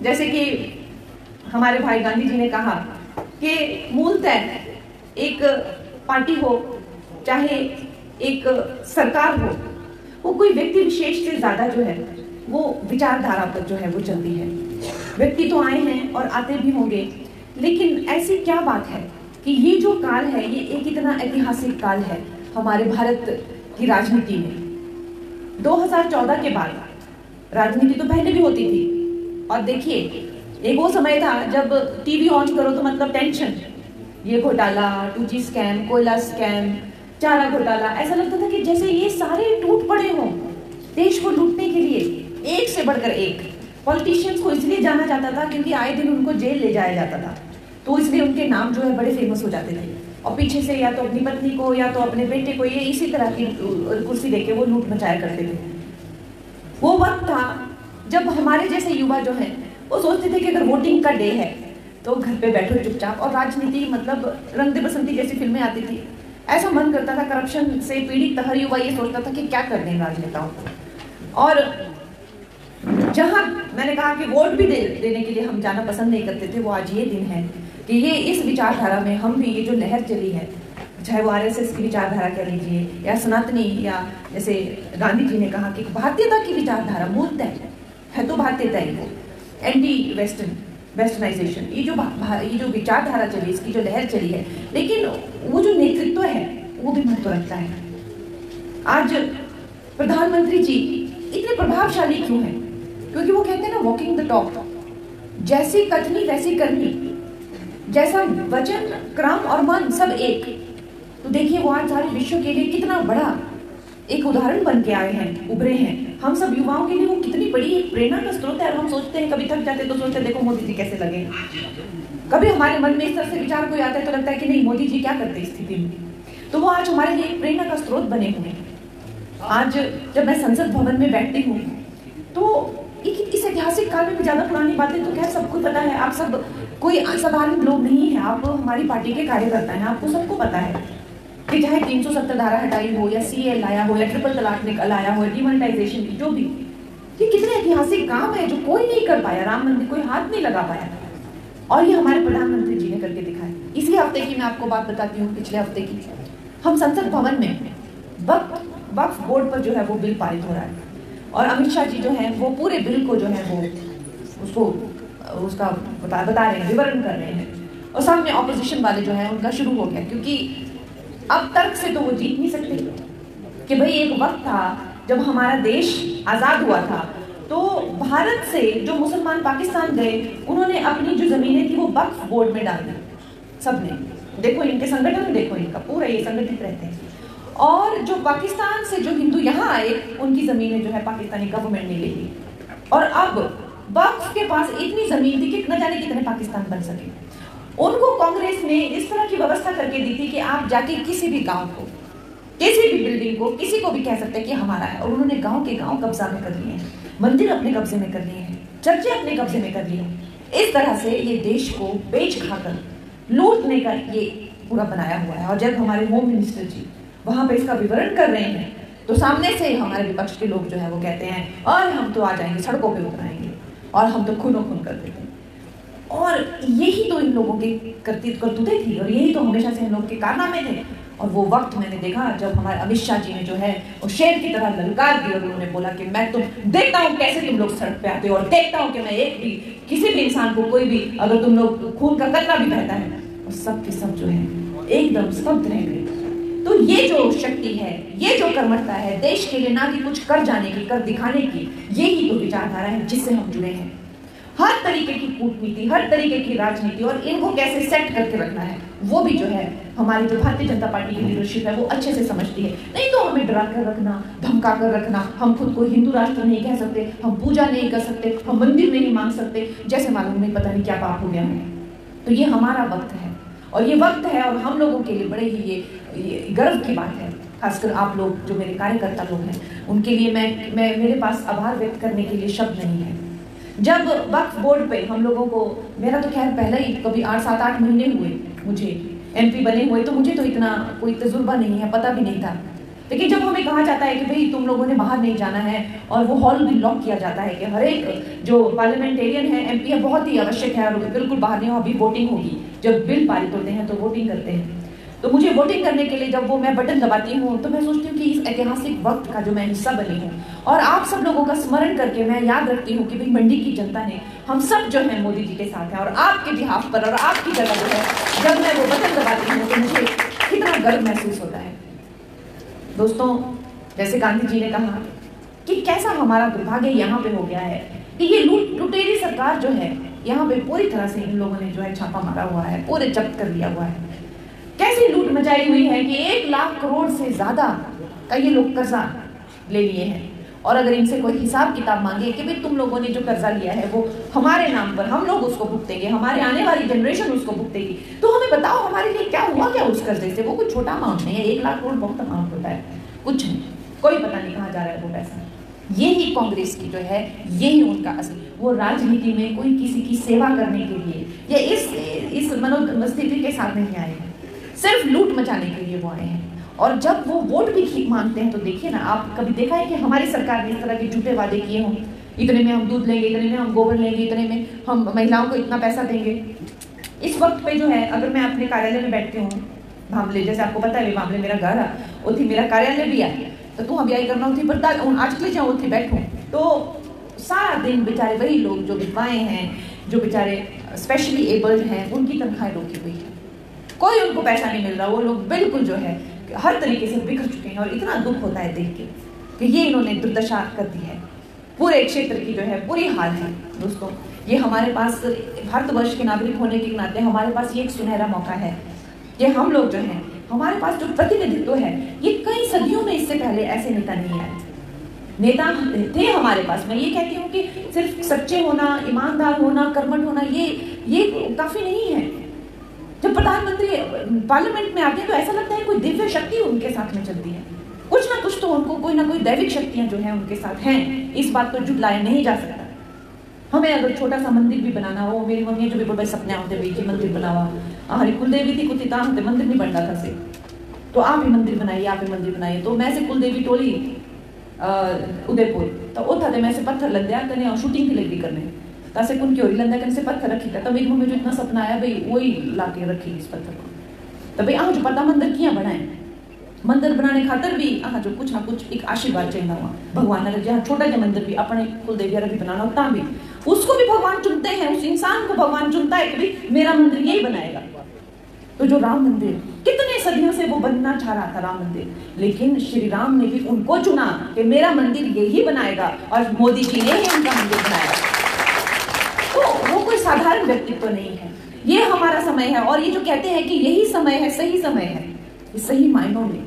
जैसे कि हमारे भाई गांधी जी ने कहा कि मूलतः एक पार्टी हो चाहे एक सरकार हो, वो कोई व्यक्ति विशेष से ज्यादा जो है वो विचारधारा पर जो है वो चलती है। व्यक्ति तो आए हैं और आते भी होंगे, लेकिन ऐसी क्या बात है कि ये जो काल है ये एक इतना ऐतिहासिक काल है हमारे भारत की राजनीति में। 2014 के बाद राजनीति तो पहले भी होती थी, और देखिए एक वो समय था जब टीवी ऑन करो तो मतलब टेंशन, ये घोटाला, 2G स्कैम, कोयला स्कैम, चारा घोटाला, ऐसा लगता था कि जैसे ये सारे टूट पड़े हों देश को लूटने के लिए, एक से बढ़कर एक। पॉलिटिशियंस को इसलिए जाना जाता था क्योंकि आए दिन उनको जेल ले जाया जाता था, तो इसलिए उनके नाम जो है बड़े फेमस हो जाते थे, और पीछे से या तो अपनी पत्नी को या तो अपने बेटे को ये इसी तरह की कुर्सी देके वो लूट मचाया करते थे। वो वक्त था जब हमारे जैसे युवा जो हैं वो सोचते थे कि अगर वोटिंग का डे है तो घर पे बैठो चुपचाप, और राजनीति मतलब रंग दे बसंती जैसी फिल्में आती थी। ऐसा मन करता था, करप्शन से पीड़ित हर युवा ये सोचता था कि क्या कर दें राजनेताओं को। और जहां मैंने कहा कि वोट भी देने के लिए हम जाना पसंद नहीं करते थे, वो आज ये दिन है कि ये इस विचारधारा में हम भी, ये जो लहर चली है, चाहे वो RSS की विचारधारा कह लीजिए या सनातनी, या जैसे गांधी जी ने कहा कि भारतीयता की विचारधारा मूलतः है तो भारतीयता ही वो, एंटी वेस्टर्नाइजेशन, ये जो विचारधारा चली, इसकी जो लहर चली है, लेकिन वो जो नेतृत्व है वो भी महत्व रखता है। आज प्रधानमंत्री जी इतने प्रभावशाली क्यों हैं? क्योंकि वो कहते हैं ना, वॉकिंग द टॉक, जैसी कथनी वैसी करनी, जैसा वचन क्रम और मन सब एक। तो देखिए वो आज सारे विश्व के लिए कितना बड़ा एक उदाहरण बन के आए हैं, उभरे हैं। हम सब युवाओं के लिए वो कितनी बड़ी एक प्रेरणा का स्रोत है। और हम सोचते हैं, कभी थक जाते तो सोचते हैं देखो मोदी जी कैसे लगे। कभी हमारे मन में इस तरह से विचार कोई आता है तो लगता है कि नहीं, मोदी जी क्या करते इस स्थिति में। तो वो आज हमारे लिए एक प्रेरणा का स्रोत बने हुए हैं। आज जब मैं संसद भवन में बैठती हूँ तो इस ऐतिहासिक काल में भी ज्यादा पुरानी बातें तो खैर सबको पता है। आप सब कोई असाधारण लोग नहीं है, आप हमारी पार्टी के कार्यकर्ता हैं, आपको सबको पता है कि चाहे 370 धारा हटाई हो या CA लाया हो या ट्रिपल तलाक लाया हो, डिमोनेटाइजेशन की जो भी, ये कितने ऐतिहासिक काम है जो कोई नहीं कर पाया। राम मंदिर कोई हाथ नहीं लगा पाया, और ये हमारे प्रधानमंत्री जी ने करके दिखाया। इसी हफ्ते की मैं आपको बात बताती हूँ, पिछले हफ्ते की। हम संसद भवन में वक्फ बोर्ड पर जो है वो बिल पारित हो रहा है, और अमित शाह जी जो है वो पूरे बिल को जो है वो उसका बता रहे हैं, विवरण कर रहे हैं। और सामने ऑपोजिशन वाले जो है उनका शुरू हो गया, क्योंकि अब तर्क से तो वो जीत नहीं सकते कि भाई एक वक्त था जब हमारा देश आजाद हुआ था तो भारत से जो मुसलमान पाकिस्तान गए, उन्होंने अपनी जो जमीनें थी वो वक्फ बोर्ड में डाल दी सबने। देखो इनके संगठन, देखो इनका पूरा ये संगठित रहते हैं। और जो पाकिस्तान से जो हिंदू यहाँ आए, उनकी जमीनें जो है पाकिस्तानी गवर्नमेंट ने ले ली। और अब वक्फ के पास इतनी जमीन थी कि न जाने कितने पाकिस्तान बन सके। उनको कांग्रेस ने इस तरह की व्यवस्था करके दी थी कि आप जाके किसी भी गांव को, किसी भी बिल्डिंग को, किसी को भी कह सकते हैं कि हमारा है। और उन्होंने गांव के गांव कब्जा में कर लिए हैं, मंदिर अपने कब्जे में कर लिए हैं, चर्चे अपने कब्जे में कर लिए हैं। इस तरह से ये देश को बेच खाकर लूटने का ये पूरा बनाया हुआ है। और जब हमारे होम मिनिस्टर जी वहां पे इसका विवरण कर रहे हैं तो सामने से हमारे विपक्ष के लोग जो है वो कहते हैं और हम तो आ जाएंगे, सड़कों पे उतर आएंगे, और हम तो खूनो खून कर देते हैं। और यही तो इन लोगों की करतूतें थी, और यही तो हमेशा से इन लोगों के कारनामे थे। और वो वक्त मैंने देखा जब हमारे अमित शाह जी ने जो है वो शेर की तरह ललकार दी, और उन्होंने बोला कि मैं तुम देखता हूँ कैसे तुम लोग सड़क पे आते हो, और देखता हूँ कि मैं एक भी किसी भी इंसान को, कोई भी अगर तुम लोग खून का कतरा भी बहता है, और सब के सब जो है एकदम स्तब्ध रह गए। तो ये जो शक्ति है, ये जो कर्मठता है देश के लिए, ना कि कुछ कर जाने की, कर दिखाने की, यही तो विचारधारा है जिससे हम जुड़े हैं। हर तरीके की कूटनीति, हर तरीके की राजनीति, और इनको कैसे सेट करके रखना है, वो भी जो है हमारी जो भारतीय जनता पार्टी की लीडरशिप है वो अच्छे से समझती है। नहीं तो हमें डरा कर रखना, धमका कर रखना, हम खुद को हिंदू राष्ट्र नहीं कह सकते, हम पूजा नहीं कर सकते, हम मंदिर नहीं मांग सकते, जैसे मालूम नहीं पता नहीं क्या पाप हो गया है। तो ये हमारा वक्त है, और ये वक्त है, और हम लोगों के लिए बड़े ही ये गर्व की बात है। खासकर आप लोग जो मेरे कार्यकर्ता लोग हैं, उनके लिए मैं मेरे पास आभार व्यक्त करने के लिए शब्द नहीं है। जब वक्फ बोर्ड पे हम लोगों को, मेरा तो खैर पहले ही कभी 7-8 महीने हुए मुझे MP बने हुए, तो मुझे तो इतना कोई तजुर्बा नहीं है, पता भी नहीं था। लेकिन जब हमें कहा जाता है कि भाई तुम लोगों ने बाहर नहीं जाना है और वो हॉल भी लॉक किया जाता है कि हर एक जो पार्लियामेंटेरियन है, एमपी है, बहुत ही आवश्यक है और बिल्कुल बाहर नहीं हो, अभी वोटिंग होगी, जब बिल पारित होते हैं तो वोटिंग करते हैं। तो मुझे वोटिंग करने के लिए जब वो मैं बटन दबाती हूँ तो मैं सोचती हूँ कि इस ऐतिहासिक वक्त का जो मैं हिस्सा बनी हूँ और आप सब लोगों का स्मरण करके मैं याद रखती हूँ कि भाई मंडी की जनता ने, हम सब जो है मोदी जी के साथ हैं और आपके बिहाफ पर और आपकी जगह जो है जब मैं वो बटन दबाती हूँ तो मुझे कितना गर्व महसूस होता है। दोस्तों, जैसे गांधी जी ने कहा कि कैसा हमारा दुर्भाग्य यहाँ पे हो गया है कि ये लुटेरी सरकार जो है यहाँ पे पूरी तरह से इन लोगों ने जो है छापा मारा हुआ है, पूरे जब्त कर लिया हुआ है। कैसी लूट मचाई हुई है कि 1 लाख करोड़ से ज्यादा का ये लोग कर्जा ले लिए हैं और अगर इनसे कोई हिसाब किताब मांगे कि भाई तुम लोगों ने जो कर्जा लिया है वो हमारे नाम पर, हम लोग उसको भुगतेंगे, हमारे आने वाली जनरेशन उसको भुगतेगी, तो हमें बताओ हमारे लिए क्या हुआ क्या उस कर्जे से। वो कोई छोटा अमाउंट नहीं है, 1 लाख करोड़ बहुत अमाउंट होता है, कुछ नहीं, कोई पता नहीं कहाँ जा रहा है वो पैसा। यही कांग्रेस की जो है, यही उनका असली, वो राजनीति में कोई किसी की सेवा करने के लिए या इस मनोस्थिति के साथ नहीं आए हैं, सिर्फ लूट मचाने के लिए वो आए हैं। और जब वो वोट भी मांगते हैं तो देखिए ना, आप कभी देखा है कि हमारी सरकार ने इस तरह के झूठे वादे किए हों, इतने में हम दूध लेंगे, इतने में हम गोबर लेंगे, इतने में हम महिलाओं को इतना पैसा देंगे। इस वक्त पे जो है, अगर मैं अपने कार्यालय में बैठती हूँ भामले, जैसे आपको पता है भामले मेरा घर है, उठी मेरा कार्यालय भी है, तो तू हम यही करना होती बता आज के लिए जाऊँ उठी बैठूँ तो सारा दिन बेचारे वही लोग जो विधवाएं हैं, जो बेचारे स्पेशली एबल्ड हैं, उनकी तनख्वाहें रोकी हुई है, कोई उनको पैसा नहीं मिल रहा। वो लोग बिल्कुल जो है हर तरीके से बिखर चुके हैं और इतना दुख होता है देख के कि ये इन्होंने दुर्दशा कर दी है, पूरे क्षेत्र की जो है बुरी हाल है। दोस्तों, ये हमारे पास भारतवर्ष के नागरिक होने के नाते हमारे पास ये एक सुनहरा मौका है कि हम लोग जो हैं, हमारे पास जो प्रतिनिधित्व है, ये कई सदियों में इससे पहले ऐसे नेता नहीं आए। नेता थे हमारे पास, मैं ये कहती हूँ कि सिर्फ सच्चे होना, ईमानदार होना, कर्मठ होना ये काफी नहीं है। जब प्रधानमंत्री पार्लियामेंट में आते हैं तो ऐसा लगता है कोई दिव्य शक्ति उनके साथ में चलती है, कुछ ना कुछ तो उनको कोई ना कोई दैविक शक्तियां जो है उनके साथ हैं, इस बात को झुटलाया नहीं जा सकता। हमें अगर छोटा सा मंदिर भी बनाना हो, मेरी मम्मी जो भी बड़े सपने होते भाई कि मंदिर बनावा, हमारी कुलदेवी थी कुछ होते मंदिर नहीं बनता था से, तो आप ही मंदिर बनाइए, आप ही मंदिर बनाइए। तो मैं से कुलदेवी टोली उदयपुर तो उठा थे, मैं से पत्थर लग गया कने शूटिंग थी लगी करने तासे कुन क्यों लंदा कने से पत्थर रखी था, तब एक मेरे जो इतना सपना आया भाई वही लाके रखी इस पत्थर को। तो भाई जो पता मंदिर किया बनाए, मंदिर बनाने खातर भी जो कुछ ना कुछ एक आशीर्वाद चाहिए हुआ भगवान ने, जहाँ छोटा सा मंदिर भी अपने कुलदेवी भी बनाना होता भी उसको भी भगवान चुनते हैं, उस इंसान को भगवान चुनता है कि भाई मेरा मंदिर यही बनाएगा। तो जो राम मंदिर कितने सदियों से वो बनना चाह रहा था राम मंदिर, लेकिन श्री राम ने भी उनको चुना कि मेरा मंदिर यही बनाएगा और मोदी जी ने ही उनका मंदिर बनाया। तो वो कोई साधारण व्यक्तित्व नहीं है, ये हमारा समय है। और ये जो कहते हैं कि यही समय है, सही समय है, सही मायनों में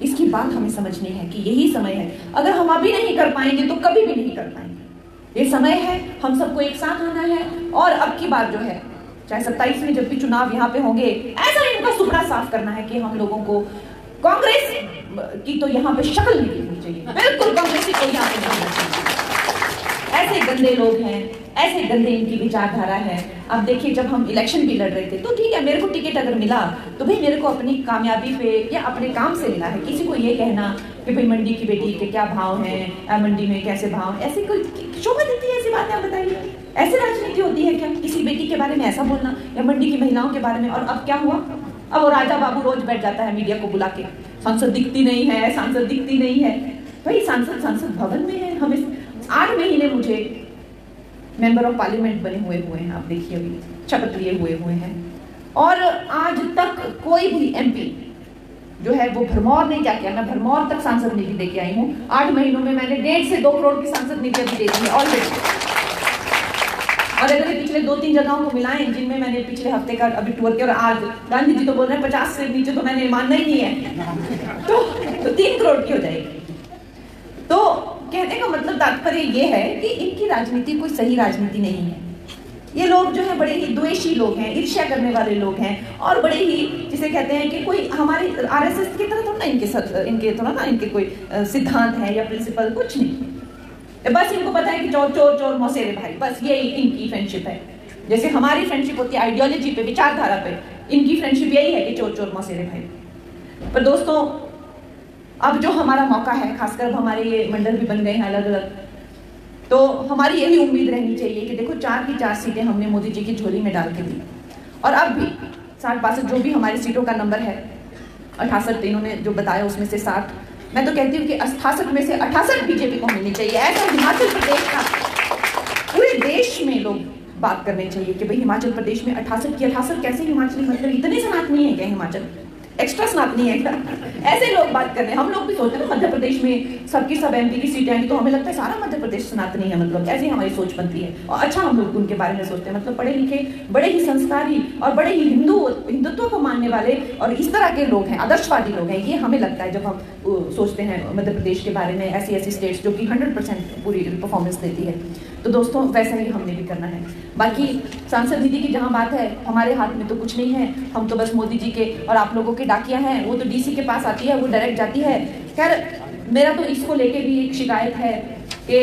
इसकी बात हमें समझनी है कि यही समय है। अगर हम अभी नहीं कर पाएंगे तो कभी भी नहीं कर पाएंगे। ये समय है, हम सबको एक साथ आना है और अब की बात जो है, चाहे 27 में जब भी चुनाव यहाँ पे होंगे, ऐसा इनका सुपड़ा साफ करना है कि हम लोगों को कांग्रेस की तो यहाँ पे शक्ल नहीं दिखनी चाहिए, बिल्कुल कांग्रेस को यहाँ पे नहीं दिखनी चाहिए। ऐसे गंदे लोग हैं, ऐसे गंदे इनकी विचारधारा है। अब देखिए, जब हम इलेक्शन भी लड़ रहे थे तो ठीक है, मेरे को टिकट अगर मिला तो भाई मेरे को अपनी कामयाबी पे या अपने काम से मिला है। किसी को ये कहना कि भाई मंडी की बेटी के क्या भाव हैं, मंडी में कैसे भाव, ऐसे कोई शोभा देती है ऐसी बातें? आप बताइए, ऐसी राजनीति होती है क्या? किसी बेटी के बारे में ऐसा बोलना या मंडी की महिलाओं के बारे में। और अब क्या हुआ, अब वो राजा बाबू रोज बैठ जाता है मीडिया को बुला के, सांसद दिखती नहीं है, सांसद दिखती नहीं है। भाई सांसद भवन में है, हमें 8 महीने मुझे मेंबर ऑफ पार्लियामेंट बने हुए हैं, आप देखिए अभी शपथ लिए हुए हैं, और आज तक कोई भी एमपी जो है वो भरमौर नहीं क्या किया। मैं भरमौर तक सांसद निधि देके आई हूँ, 8 महीनों में मैंने 1.5 से 2 करोड़ की सांसद निधि अभी दे दी है ऑलरेडी। और अगर पिछले 2-3 जगहों को मिलाएं जिनमें मैंने पिछले हफ्ते का अभी टूर किया, और आज गांधी जी तो बोल रहे हैं 50 से नीचे तो मैंने मानना ही नहीं है, तो 3 करोड़ की हो जाएगी। तो कहने का मतलब तात्पर्य ये है कि इनकी राजनीति कोई सही राजनीति नहीं है। ये लोग जो है बड़े ही द्वेषी लोग हैं, ईर्ष्या करने वाले लोग हैं, और बड़े ही जिसे कहते हैं कि कोई हमारे आरएसएस की तरह थोड़ा इनके कोई सिद्धांत है या प्रिंसिपल, कुछ नहीं। बस इनको पता है कि चोर चोर चोर मौसेरे भाई, बस यही इनकी फ्रेंडशिप है। जैसे हमारी फ्रेंडशिप होती है आइडियोलॉजी पे, विचारधारा पे, इनकी फ्रेंडशिप यही है कि चोर चोर मौसेरे भाई। पर दोस्तों, अब जो हमारा मौका है, खासकर अब हमारे ये मंडल भी बन गए हैं अलग अलग, तो हमारी यही उम्मीद रहनी चाहिए कि देखो 4 की 4 सीटें हमने मोदी जी की झोली में डाल के दी, और अब भी 60-62 जो भी हमारी सीटों का नंबर है, 68 इन्होंने जो बताया उसमें से 60, मैं तो कहती हूँ कि 68 में से 68 बीजेपी को मिलनी चाहिए। ऐसा हिमाचल प्रदेश का पूरे देश में लोग बात करने चाहिए कि भाई हिमाचल प्रदेश में 68 की 68 कैसे हिमाचली, मतलब इतने सनातनी है क्या हिमाचल, एक्स्ट्रा सनातनी है क्या? ऐसे लोग बात कर रहे हैं। हम लोग भी सोचते हैं मध्य प्रदेश में सबकी सब एमपी की सीटें आएंगी तो हमें लगता है सारा मध्य प्रदेश सनातनी है, मतलब ऐसी हमारी सोच बनती है। और अच्छा हम लोग उनके बारे में सोचते हैं, मतलब पढ़े लिखे, बड़े ही संस्कारी और बड़े ही हिंदुत्व को मानने वाले और इस तरह के लोग हैं, आदर्शवादी लोग हैं, ये हमें लगता है जब हम सोचते हैं मध्य प्रदेश के बारे में, ऐसी स्टेट्स जो कि 100% पूरी परफॉर्मेंस देती है। तो दोस्तों वैसा ही हमने भी करना है। बाकी सांसद दीदी की जहाँ बात है, हमारे हाथ में तो कुछ नहीं है, हम तो बस मोदी जी के और आप लोगों के डाकिया हैं। वो तो डीसी के पास आती है, वो डायरेक्ट जाती है। खैर मेरा तो इसको लेके भी एक शिकायत है कि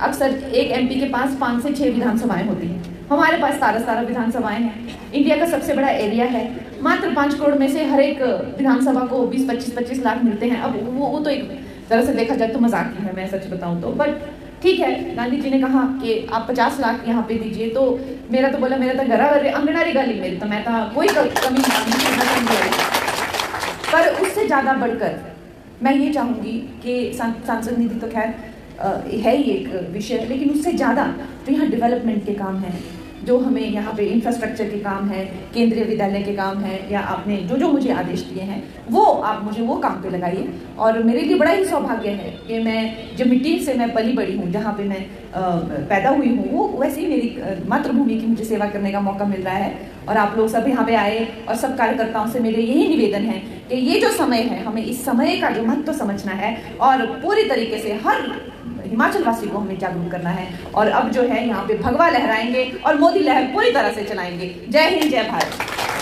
अक्सर एक एमपी के पास 5 से 6 विधानसभाएं होती हैं, हमारे पास 17 विधानसभाएं हैं। इंडिया का सबसे बड़ा एरिया है, मात्र 5 करोड़ में से हर एक विधानसभा को 20-25 लाख मिलते हैं। अब वो तो एक तरह से देखा जाए तो मजाक ही है, मैं सच बताऊं तो, बट ठीक है। गांधी जी ने कहा कि आप 50 लाख यहाँ पे दीजिए, तो मेरा तो बोला मेरा तो घरा अंगनारी गली मेरी तो मैं तो कोई कमी नहीं, पर उससे ज़्यादा बढ़कर मैं ये चाहूँगी कि सांसद निधि तो खैर है ही एक विषय, लेकिन उससे ज़्यादा तो यहाँ डेवलपमेंट के काम हैं, जो हमें यहाँ पे इंफ्रास्ट्रक्चर के काम है, केंद्रीय विद्यालय के काम है, या आपने जो मुझे आदेश दिए हैं वो आप मुझे वो काम पे लगाइए। और मेरे लिए बड़ा ही सौभाग्य है कि मैं जो मिट्टी से मैं पली बड़ी हूँ, जहाँ पे मैं पैदा हुई हूँ, वो वैसे ही मेरी मातृभूमि की मुझे सेवा करने का मौका मिल रहा है। और आप लोग सब यहाँ पे आए, और सब कार्यकर्ताओं से मेरे यही निवेदन है कि ये जो समय है, हमें इस समय का जो महत्व समझना है और पूरी तरीके से हर हिमाचल वासी को हमें जागरूक करना है। और अब जो है यहाँ पे भगवा लहराएंगे और मोदी लहर पूरी तरह से चलाएंगे। जय हिंद, जय भारत।